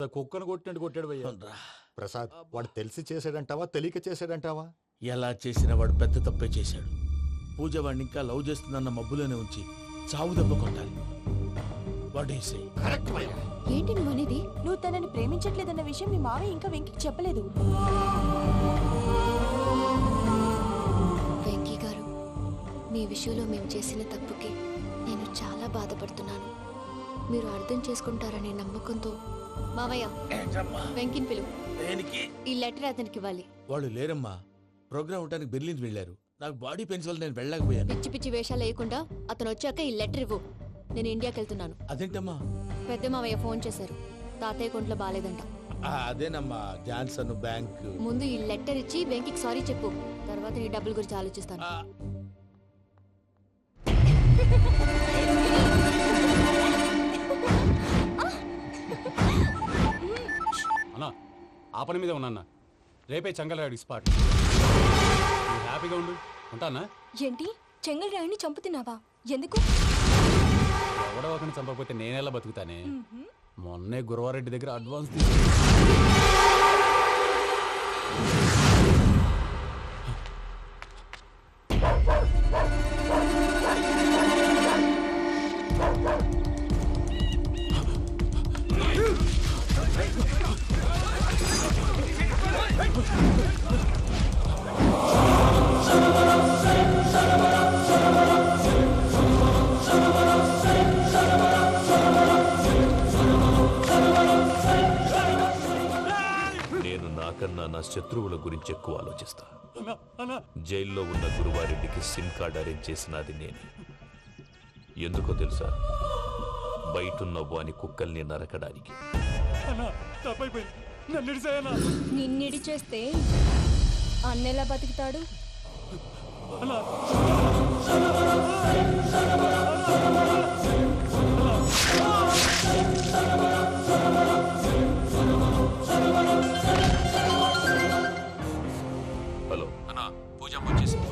కుక్కను కొట్టినట్టు కొట్టాడు భయ్యా. ప్రసాద్, వాడు తెలిసి చేసాడంటావా తెలియక చేసాడంటావా? ఎలా చేసిన వాడు పెద్ద తప్పే చేశాడు. పూజ వాడిని ఇంకా లవ్ చేస్తుందన్న మబ్బులోనే ఉంచి చావు దెబ్బ కొట్టాలి. ఏంటి నువ్వు అనేది? నువ్వు తనని ప్రేమించట్లేదన్న విషయం మీ మావయ్య ఇంకా వెంకికి చెప్పలేదు. వెంకీ గారు, మీ విషయంలో మేము చేసిన తప్పుకి నేను చాలా బాధపడుతున్నాను. మీరు అర్థం చేసుకుంటారనే నమ్మకంతో మావయ్య వెంకిని పిలువు. ఈ లెటర్ అతనికి ఇవ్వాలి. వాళ్ళు లేరమ్మా, ప్రోగ్రామ్ ఉండడానికి బెర్లిన్ వెళ్ళారు. నాకు బాడీ పెయిన్స్ వల్ల నేను వెళ్ళలేకపోయాను. పిచ్చి పిచ్చి వేషాలు వేయకుండా అతను వచ్చాక ఈ లెటర్ ఇవ్వు. నేను ఇండియాకి వెళ్తున్నాను. అదేంటమ్మా? పెద్ద మావయ్య ఫోన్ చేశారు. తాతయ్య కొంట్లో బాలేదంట. అదేనమ్మా, జాన్సన్ బ్యాంక్. ముందు ఈ లెటర్ ఇచ్చి వెంకికి సారీ చెప్పు. తర్వాత నీ డబ్బుల గురించి ఆలోచిస్తాను. అన్నా, ఆ పని మీద ఉన్నా. రేపే చెంగల్రాయుడు స్పాట్. హ్యాపీగా ఉండు. ఉంటానా? ఏంటి, చెంగల్ రాయుడిని చంపుతున్నావా? ఎందుకు? ఎవడో ఒకరిని చంపకపోతే నేనెలా బతుకుతానే. మొన్నే గురవారెడ్డి దగ్గర అడ్వాన్స్ కన్నా నా శత్రువుల గురించి ఎక్కువ ఆలోచిస్తా. జైల్లో ఉన్న గురువారెడ్డికి సిమ్ కార్డ్ అరేంజ్ చేసినది నేనే. ఎందుకో తెలుసా? బయటున్న వాని కుక్కల్ని నరకడానికి. నిన్నిడి చేస్తే అన్నెలా బతుకుతాడు? హలో అన్నా, పూజమ్మ వచ్చేసింది.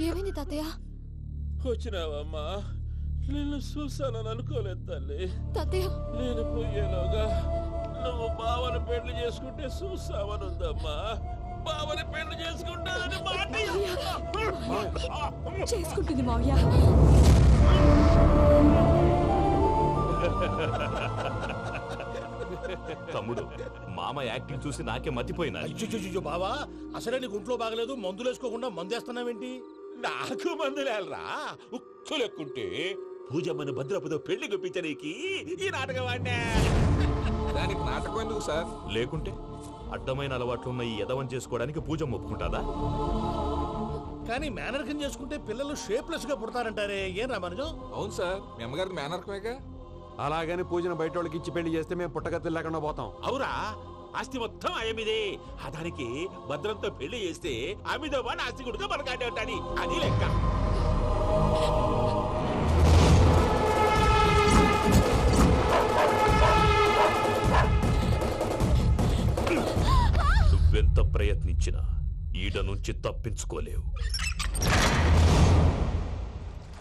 ఏమైంది తాతయ్య? వచ్చినావమ్మా? నిన్ను చూసానని అనుకోలేదు తల్లి. తాతయ్య, నేను పోయేలోగా నువ్వు బావని పెళ్లి చేసుకుంటే చూసావని ఉందమ్మా. బావని పెళ్లి చేసుకుంటానని మాట చేసుకుంటుంది మావయ్య. తమ్ముడు, మామ యాక్టింగ్ చూసి నాకే మతిపోయినా. బావా, అసలే నీకు ఒంట్లో బాగలేదు, మందులు వేసుకోకుండా మందేస్తున్నావేంటి? నాకు మందులేలరా, ఉక్కు లెక్కుంటే పూజమ్మని భద్రపదో పెళ్లి గుప్పించడానికి ఈ నాటకం వాడినా. దానికి నాటకం ఎందుకు సార్? లేకుంటే అడ్డమైన అలవాట్లున్న ఈ యదవం చేసుకోవడానికి పూజమ్మ ఒప్పుకుంటాదా? కానీ మేనర్కం చేసుకుంటే పిల్లలు షేప్లెస్ గా పుడతారంటారే, ఏం రామానుజం? అవును సార్, మీ అమ్మగారికి మేనర్కమేగా. అలాగని పూజను బయట వాళ్ళకి ఇచ్చి పెళ్లి చేస్తే మేము పుట్టగతులు లేకుండా పోతాం. అవురా, ఆస్తి మొత్తం ఆయమిదే. ఆ దానికి భద్రంతో పెళ్లి చేస్తే ఆమెతో వాడు ఆస్తి గుడిగా మనకాడే ఉంటాని. అది లెక్క. నువ్వెంత ప్రయత్నించినా ఈడ నుంచి తప్పించుకోలేవు.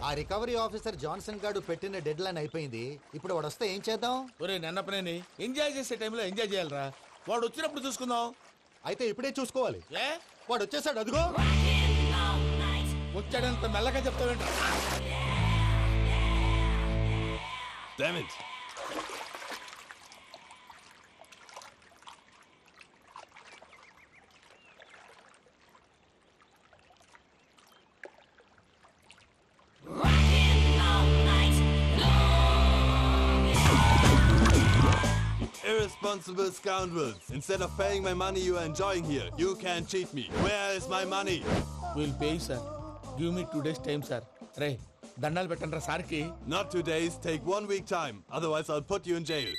ఆ రికవరీ ఆఫీసర్ జాన్సన్ గారు పెట్టిన డెడ్ లైన్ అయిపోయింది. ఇప్పుడు వాడు వస్తే ఏం చేద్దాం? ఒరే నన్నపనేని, ఎంజాయ్ చేసే టైంలో ఎంజాయ్ చేయాలరా. వాడు వచ్చినప్పుడు చూసుకుందాం. అయితే ఇప్పుడే చూసుకోవాలి. ఏ, వాడు వచ్చేసాడు, అదిగో. వచ్చాడంత మెల్లగా చెప్తావేంట? Irresponsible scoundrels. Instead of paying my money you are enjoying here, you can cheat me. Where is my money? We'll pay, sir. Give me 2 days time, sir. రే, దండాలు పెట్టండి సార్కి. Not 2 days, take 1 week time. Otherwise I'll put you in jail.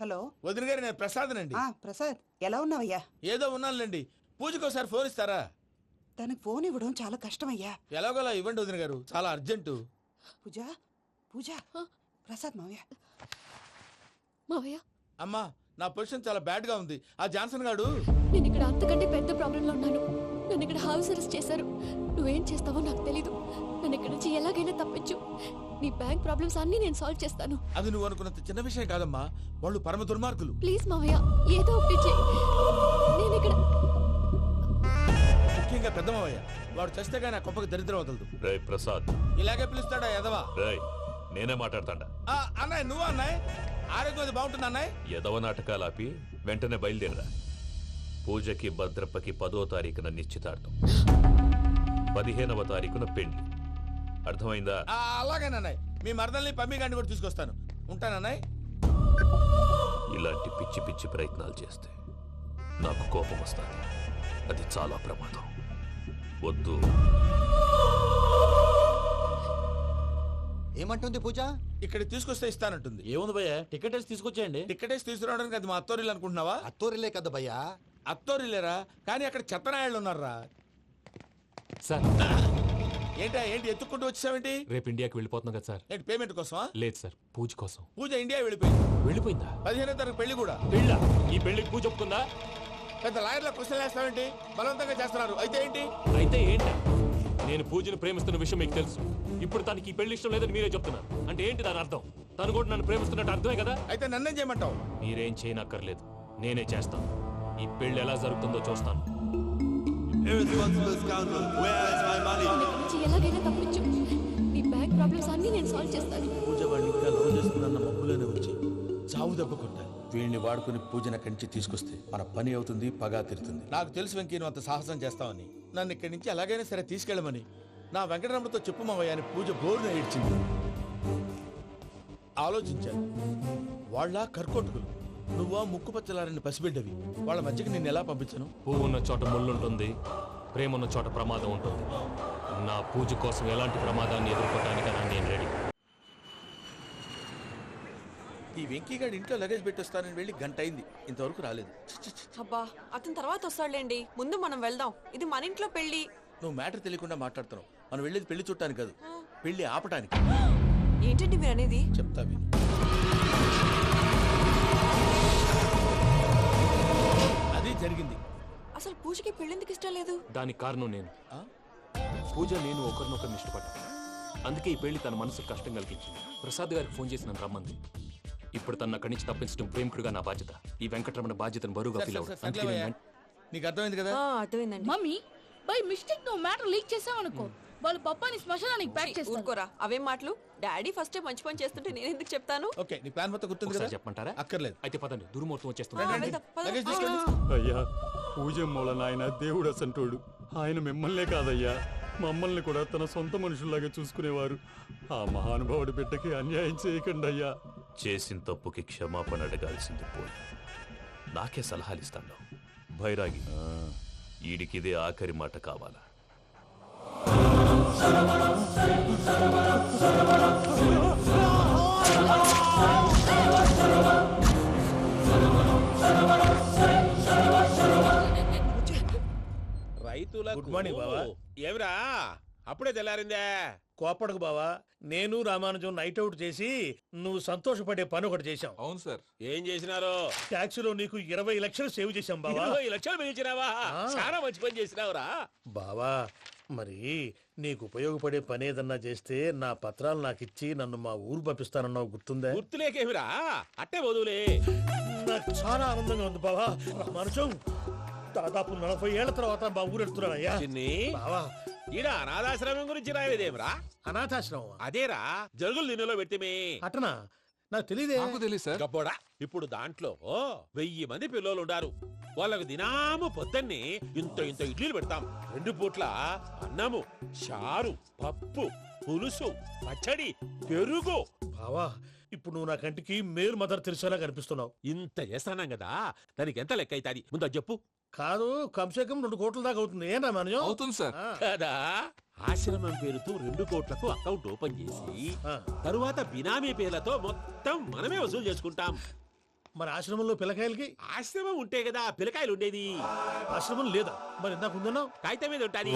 Hello వదిన గారు, నేను ప్రసాదనండి. ప్రసాద్, ఎలా ఉన్నావయ్యా? ఏదో ఉన్నానులేండి. పూజకి ఒకసారి ఫోన్ ఇస్తారా? తనకు ఫోన్ ఇవ్వడం చాలా కష్టమయ్యా. ఎలాగోలా ఇవ్వండి వదిన గారు, చాలా అర్జెంటు. పూజ పూజ, ప్రసాద్ మావయ్య. మావయ్య, అమ్మా, నా పొజిషన్ చాలా బ్యాడ్ గా ఉంది. ఆ జాన్సన్ గాడు. నేను ఇక్కడ అంతకంటే పెద్ద ప్రాబ్లంలో ఉన్నాను. నన్ను ఇక్కడ హౌస్ అరెస్ట్ చేశారు. నువ్వేం చేస్తావో నాకు తెలీదు. నన్ను ఇక్కడ నుంచి ఎలాగైనా తప్పించు. నీ బ్యాంక్ ప్రాబ్లమ్స్ అన్నీ నేను సాల్వ్ చేస్తాను. అది నువ్వు అనుకున్నంత చిన్న విషయం కాదమ్మా. వాళ్ళు పరమ దుర్మార్గులు. ప్లీజ్ మావయ్య, ఏదో ఒకటి చెయ్యి. నేను ఇక్కడ ముఖ్యంగా పెద్ద మావయ్య, వాడు చేస్తే కానీ ఆ కొంపకి దరిద్రం వదలదు. రేయ్ ప్రసాద్, ఇలాగే పిలుస్తాడా ఎదవా? రేయ్ నేనే మాట్లాడతాడా? అన్నయ్య నువ్వు అన్నయ్య, ఆరోగ్యం అది బాగుంటుంది అన్నయ్య. ఎదవ నాటకాలు ఆపి వెంటనే బయలుదేరరా. పూజకి భద్రప్పకి 10వ తారీఖున నిశ్చితార్థం, 15వ తారీఖున పెళ్లి. అర్థమైందా? అలాగేనన్నయ్య, మీ మరదల్ని పమ్మి గాండి కూడా తీసుకొస్తాను. ఉంటానన్నయ్య. ఇలాంటి పిచ్చి పిచ్చి ప్రయత్నాలు చేస్తే నాకు కోపం వస్తుంది. అది చాలా ప్రమాదం. వద్దు. ఏమంటుంది పూజ? ఇక్కడికి తీసుకొస్తే ఇస్తానంటుంది. ఏముంది భయ్య, టికెట్ వేసి తీసుకొచ్చేయండి. టికెట్ వేసి తీసుకురావడానికి అది మా అత్తోరిల్లు అనుకుంటున్నావా? అత్తూరిలే కదా భయ్యా. అత్తోరిల్లేరా, కానీ అక్కడ చెత్తనాయాళ్ళు ఉన్నారా. సార్ ఏంటి ఎత్తుక్కుంటూ వచ్చావేంటి? రేపు ఇండియాకి వెళ్ళిపోతున్నాం కదా సార్. ఏంటి పేమెంట్ కోసమా? లేదు సార్, పూజ కోసం. పూజ ఇండియా వెళ్ళిపోయింది. వెళ్ళిపోయిందా? 15వ తారీఖు పెళ్లి కూడా. పెళ్ళా? ఈ పెళ్లికి పూజ ఒప్పుకుందా? పెద్ద లాయర్ల క్వశ్చన్ వేస్తావేంటి? బలవంతంగా చేస్తున్నారు. అయితే ఏంటి? అయితే ఏంటి? నేను పూజను ప్రేమిస్తున్న విషయం మీకు తెలుసు. ఇప్పుడు తనకి ఈ పెళ్లి ఇష్టం లేదని మీరే చెప్తున్నారు. అంటే ఏంటి దాని అర్థం? తను కూడా నన్ను ప్రేమిస్తున్నట్టు అర్థమే కదా? అయితే నన్నేం చేయమంటావు? మీరేం చేయనక్కర్లేదు, నేనే చేస్తాను. ఈ పెళ్లి ఎలా జరుగుతుందో చూస్తాను. Irresponsible scoundrel, where is my money? నన్ను ఇక్కడ నుంచి ఎలాగైనా తప్పించు. నీ బ్యాంక్ ప్రాబ్లమ్స్ అన్నీ నేను సాల్వ్ చేస్తాను. పూజ వాడిని ఇంకా లవ్ చేస్తుందన్న మబ్బులోనే ఉంచి చావు దెబ్బ కొట్టాలి. వీడిని వాడుకుని పూజన కంచి తీసుకొస్తే మన పని అవుతుంది, పగా తీరుతుంది. నాకు తెలుసు వెంకీ నువ్వు అంత సాహసం చేస్తావని. నన్ను ఇక్కడి నుంచి ఎలాగైనా సరే తీసుకెళ్ళమని నా వెంకటరమణతో చెప్పు మావయ్య అని పూజ బోరున ఏడ్చింది. ఆలోచించాను. వాళ్ళ కర్కోటకులు, నువ్వా ముక్కు పచ్చలారని పసిబిడ్డవి. వాళ్ళ మధ్యకి నిన్ను ఎలా పంపించను? పువ్వు ఉన్న చోట ముళ్ళుంటుంది, ప్రేమ ఉన్న చోట ప్రమాదం ఉంటుంది. నా పూజ కోసం ఎలాంటి ప్రమాదాన్ని ఎదుర్కోవటానికైనా నేను రెడీ. ఈ వెంకీగాడి ఇంట్లో లగేజ్ పెట్టొస్తానని వెళ్ళి గంట అయింది, ఇంతవరకు రాలేదు. అబ్బా, అతని తర్వాత వస్తాడులేండి. ముందు మనం వెళ్దాం. ఇది మన ఇంట్లో పెళ్లి. నువ్వు మ్యాటర్ తెలియకుండా మాట్లాడుతున్నావు. మనం వెళ్ళేది పెళ్లి చుట్టానికి కాదు, పెళ్లి ఆపటానికి. ఏంటండి మీరు అనేది? చెప్తా విను. అది జరిగింది. అసలు పూజకి పెళ్ళెందుకు ఇష్టం లేదు? దానికి కారణం నేను. పూజ నేను ఒకరినొకరిని ఇష్టపడ్డా. అందుకే ఈ పెళ్లి తన మనసుకు కష్టం కలిగించింది. ప్రసాద్ గారికి ఫోన్ చేసి నన్ను రమ్మంది. ఇప్పుడు తన అక్కడి నుంచి తప్పించడం ప్రేమికుడుగా నా బాధ్యత. ఈ వెంకటరమణ బాధ్యతను బరువుగా ఫీల్ అవుతుంది. నీకు అర్థమైంది కదా? అర్థమైందండి. మమ్మీ బై మిస్టేక్ నువ్వు మ్యాటర్ లీక్ చేసావనుకో, వాళ్ళు పప్పాని శ్మశానానికి ప్యాక్ చేస్తారు. ఊరుకోరా, అవేం మాటలు? డాడీ ఫస్ట్ మంచి పని చేస్తుంటే నేను ఎందుకు చెప్తాను? ఓకే, నీ ప్లాన్ మొత్తం గుర్తుంది కదా? ఒకసారి చెప్పమంటారా? అక్కర్లేదు. అయితే పదండి, దుర్మూర్తం వచ్చేస్తుంది. వెళ్దాం, పద. లగేజ్ తీసుకెళ్ళు. అయ్యా, పూజ మూలన ఆయన దేవుడు అసంటోడు. ఆయన మిమ్మల్నే కాదయ్యా, మమ్మల్ని కూడా తన సొంత మనుషుల్లాగా చూసుకునేవారు. ఆ మహానుభావుడి బిడ్డకి అన్యాయం చేయకండి అయ్యా. చేసిన తప్పుకి క్షమాపణ అడగాల్సింది పోయి నాకే సలహాలు ఇస్తాను. భైరాగి, ఈడికిదే ఆఖరి మాట కావాలా? రైతులకు గుడ్ మార్నింగ్ బావా. ఏమిరా అప్పుడే తెల్లారిందే? కోపడకు బావా, నేను రామానుజం నైట్ అవుట్ చేసి నువ్వు సంతోషపడే పని ఒకటి చేశాం. అవును సార్. ఏం చేసినారు? ట్యాక్సీలో నీకు 20 లక్షలు సేవ్ చేశాం బావా. 20 లక్షలు మిగిల్చినావా? చాలా మంచి పని చేసినావురా బావా. మరి నీకు ఉపయోగపడే పని ఏదన్నా చేస్తే నా పత్రాలు నాకు ఇచ్చి నన్ను మా ఊరు పంపిస్తానన్నావు, గుర్తుందా? గుర్తులేకేమిరా, అట్టే వదులే. నాకు చాలా ఆనందంగా ఉంది బావా. రామానుజం, దాదాపు 40 ఏళ్ల తర్వాత మా ఊరు వెళ్తున్నానయ్యా. చిన్ని బావా, ఈడ అనాథాశ్రమం గురించి రాయలేదేమిరా? అనాథాశ్రమం అదేరా, జరుగులు దీనిలో పెట్టిమే. అటనా? నాకు తెలియదే. నాకు తెలియదు సార్. గబ్బోడా, ఇప్పుడు దాంట్లో 1000 మంది పిల్లలు ఉండారు. వాళ్ళకు దినాము పొద్దున్నే ఇంత ఇంత ఇడ్లీలు పెడతాం. 2 పూట్ల అన్నము, చారు, పప్పు, పులుసు, పచ్చడి, పెరుగు. బావా, ఇప్పుడు నువ్వు నా కంటికి మేలు మదర్ తెలిసేలా కనిపిస్తున్నావు. ఇంత చేస్తానం కదా, దానికి ఎంత లెక్క అవుతుంది ముందు అది చెప్పు. కాదు, కంసే కం 2 కోట్ల దాకా అవుతుంది. ఏం రామానుజం? అవుతుంది సార్. కదా, ఆశ్రమం పేరుతో 2 కోట్లకు అకౌంట్ ఓపెన్ చేసి ఆ. తరువాత బినామీ పేర్లతో మొత్తం మనమే వసూలు చేసుకుంటాం. మరి ఆశ్రమంలో పిల్లకాయలకి? ఆశ్రమం ఉంటే కదా పిల్లకాయలు ఉండేది. ఆశ్రమం లేదా? మరి ఇందాక ఉందన్నావు. కాగితం మీద ఉంటాది.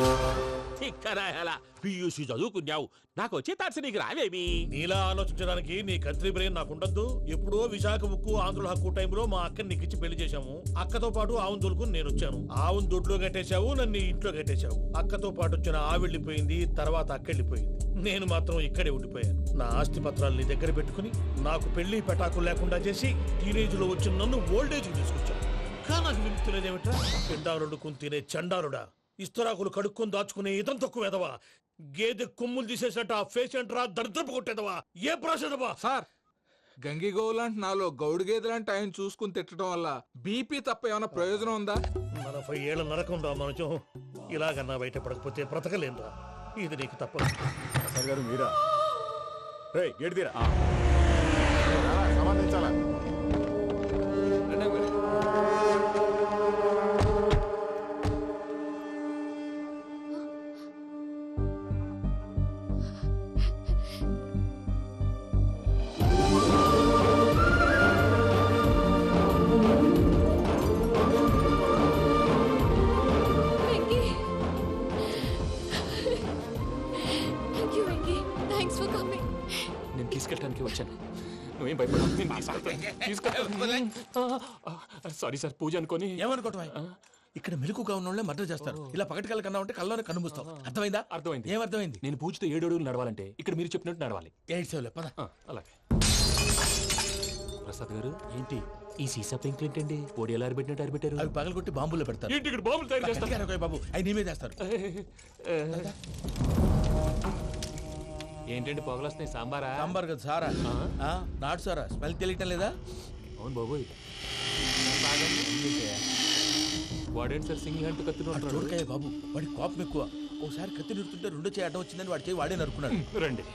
చిక్కరాయాల పియూసీ చదువుకున్నావు, నాకు వచ్చే తాట్స్ నీకు రావేమి? నీలా ఆలోచించడానికి నీ కంట్రీ బ్రెయిన్ నాకు ఉండద్దు. ఎప్పుడో విశాఖ ఉక్కు ఆంధ్రుల హక్కు టైంలో మా అక్కని నీకిచ్చి పెళ్లి చేశాము. అక్కతో పాటు ఆవును దొడుకుని నేను వచ్చాను. ఆవును దొడ్లో కట్టేశావు, నన్ను ఇంట్లో కట్టేశావు. అక్కతో పాటు వచ్చిన ఆవిళ్ళిపోయింది, తర్వాత అక్కెళ్ళిపోయింది. నేను మాత్రం ఇక్కడే ఉండిపోయాను. నా ఆస్తి పత్రాలు నీ దగ్గర పెట్టుకుని నాకు పెళ్లి పెటాకులు లేకుండా చేసి టీనేజ్ లో వచ్చిన నన్ను ఓల్డేజ్ తీసుకొచ్చాను. కానీ నాకు విముక్తి లేదేమిట్రా? పిండారుడుకుని తినే చండారుడా, ఇస్తరాకులు కడుక్కొని దాచుకునే ఇతం తక్కువ ఎదవా, గేదె కొమ్ములు తీసేసట ఆ పేషెంట్ రా దరిద్రపు కొట్టేదవా, ఏ ప్రాసెదవా? సార్, గంగి గోవులాంటి నాలో గౌడు గేదెలాంటి ఆయన చూసుకుని తిట్టడం వల్ల బీపీ తప్ప ఏమైనా ప్రయోజనం ఉందా? 40 ఏళ్ల నరకం రా మనచం. ఇలాగన్నా బయటపడకపోతే బ్రతకలేనురా. ఇది నీకు తప్పదు. గారు మీరా? గేట్ తీరా, సంబంధించాలా? నేను తీసుకెళ్ళడానికి వచ్చాను. నువ్వేం భయపడవు, నేను తీసుకెళ్తాను. సారీ సార్, పూజ అనుకోని. ఏమనుకోవటం? ఇక్కడ మెలకుగా ఉన్న వాళ్ళే మర్డర్ చేస్తారు. ఇలా పగటి కళ్ళ కన్నా ఉంటే కళ్ళలోనే కనుమూస్తావు. అర్థమైందా? అర్థమైంది. ఏమర్థమైంది? నేను పూజతో 7 అడుగులు నడవాలంటే ఇక్కడ మీరు చెప్పినట్టు నడవాలి. 8 పద. అలాగే. ప్రసాద్ గారు, ఏంటి ఈ సీసా పెంకులు ఏంటండి? పొడి ఎలా అరబెట్టినట్టు అరబెట్టారు? అవి పగలగొట్టి బాంబులో పెడతారు. ఏంటి ఇక్కడ బాంబులు తయారు చేస్తారు? బాబు, అవి నీవే చేస్తారు. ఏంటండి పొగలు వస్తున్నాయి? సాంబారా? సాంబార్ కదా, సారా. నాటు సారా. స్మెల్ తెలియటం లేదా? అవును బాబోయ్. వాడేంటి సార్ సింగిల్ హ్యాండ్ కత్తి చూడకాయ బాబు, వాడి కోపం ఎక్కువ. ఒకసారి కత్తి నిరుతుంటే 2 చేయి అడ్డం వచ్చిందని వాడి చేయి వాడే నరుకున్నాడు. రండి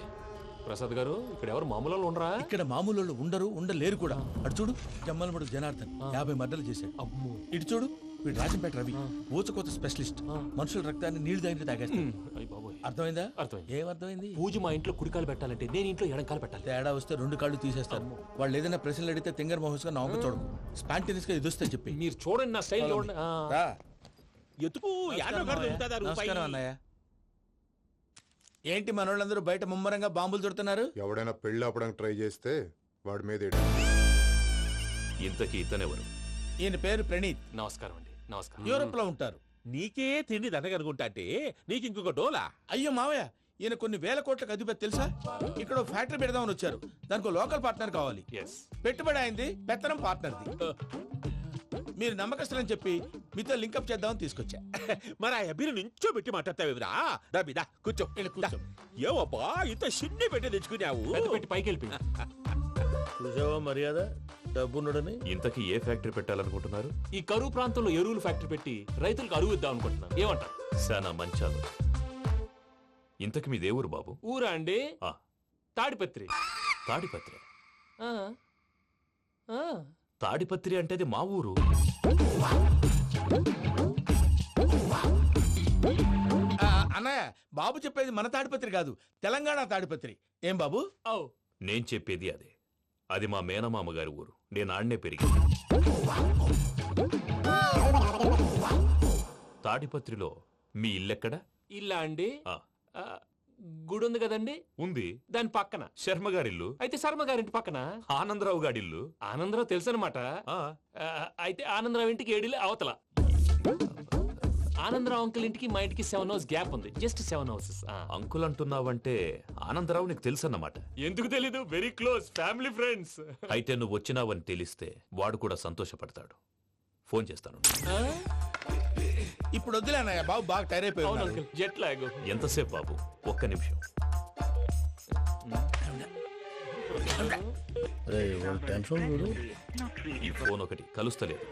ప్రసాద్ గారు, ఇక్కడ ఎవరు మామూలు వాళ్ళు ఉండరా? ఇక్కడ మామూలు వాళ్ళు ఉండరు, ఉండలేరు కూడా. అటు చూడు, జమ్మలమడు జనార్దన్ 50 మర్డర్లు చేశాడు. అమ్మో. ఇటు చూడు, వీడు రాజంపేట రవి, ఊచకోత స్పెషలిస్ట్. మనుషుల రక్తాన్ని నీళ్లు తాగితే తాగేస్తాడు. అర్థమైందా? అర్థమైంది. ఏమర్థమైంది? పూజ మా ఇంట్లో కుడికాలు పెట్టాలంటే నేను ఇంట్లో ఎడంకాలు పెట్టాలి. తేడా వస్తే 2 కాళ్ళు తీసేస్తారు. వాళ్ళు ఏదైనా ప్రశ్నలు అడిగితే తింగర్ మహోస్ గా నవ్వు చూడకు. స్పాంటినియస్ గా ఎదుస్తే చెప్పి. మీరు చూడండి నా స్టైల్. ఎతుకు నమస్కారం అన్నయ్య. ఏంటి మనోళ్ళందరూ బయట ముమ్మరంగా బాంబులు దొరుకుతున్నారు? ఎవడైనా పెళ్లి ఆపడానికి ట్రై చేస్తే వాడి మీద ఇంతకీ ఇతనెవరు? ఈయన పేరు ప్రణీత్. నమస్కారం అండి. నమస్కారం. యూరోప్ లో ఉంటారు. నీకే తిండి దండగనుకుంటా అంటే నీకు ఇంకొక డోలా? అయ్యో మావయ్య, ఈయన కొన్ని వేల కోట్లకు అధిపతి తెలుసా? ఇక్కడ ఫ్యాక్టరీ పెడదామని వచ్చారు. దానికి లోకల్ పార్ట్నర్ కావాలి. పెట్టుబడి అయింది, పెత్తనం పార్ట్నర్ది. మీరు నమ్మకస్తులని చెప్పి మీతో లింకప్ చేద్దామని తీసుకొచ్చా. మరి ఆ అబ్బిని నుంచో పెట్టి మాట్లాడతావేమిరా? దాబిదా కూర్చో. ఏవబ్బా ఇంత సిన్ని పెట్టి తెచ్చుకున్నావు? పెట్టి పైకి వెళ్ళి చూసావా మర్యాద, డబ్బున్నడని. ఇంతకీ ఏ ఫ్యాక్టరీ పెట్టాలనుకుంటున్నారు? ఈ కరువు ప్రాంతంలో ఎరువులు ఫ్యాక్టరీ పెట్టి రైతులకు అరువు ఇద్దాం అనుకుంటున్నాను. ఏమంటారు? శానా మంచాలు. ఇంతకి మీ దేవురు బాబు? ఊరా అండి? తాడిపత్రి. తాడిపత్రి? తాడిపత్రి అంటే అది మా ఊరు. అన్నయ్య, బాబు చెప్పేది మన తాడిపత్రి కాదు, తెలంగాణ తాడిపత్రి. ఏం బాబు? నేను చెప్పేది అదే. అది మా మేనమామ గారి ఊరు. నేను ఆడనే పెరిగింది. తాడిపత్రిలో మీ ఇల్లెక్కడ? ఇల్లా అండి? గుడి ఉంది కదండి? ఉంది. దాని పక్కన శర్మ గారిల్లు. అయితే శర్మ గారింటి పక్కన ఆనందరావు గారిల్లు. ఆనందరావు తెలుసు అనమాట. అయితే ఆనందరావు ఇంటికి 7 అవతల. ఆనందరావు అంకుల్ ఇంటికి మా ఇంటికి 7 హౌస్ గ్యాప్ ఉంది. Just 7 houses. అంకుల్ అంటున్నావంటే ఆనందరావు నీకు తెలుసు అన్నమాట. ఎందుకు తెలీదు? Very close family friends. అయితే నువ్వు వచ్చినావని తెలిస్తే వాడు కూడా సంతోషపడతాడు. ఫోన్ చేస్తాను. ఇప్పుడు వద్దులే అన్నయ్య, బాబు బాగా టైర్ అయిపోయాడు. Jet lag. ఎంతసేపు బాబు? ఒక్క నిమిషం. ఈ ఫోన్ ఒకటి కలుస్తలేదు.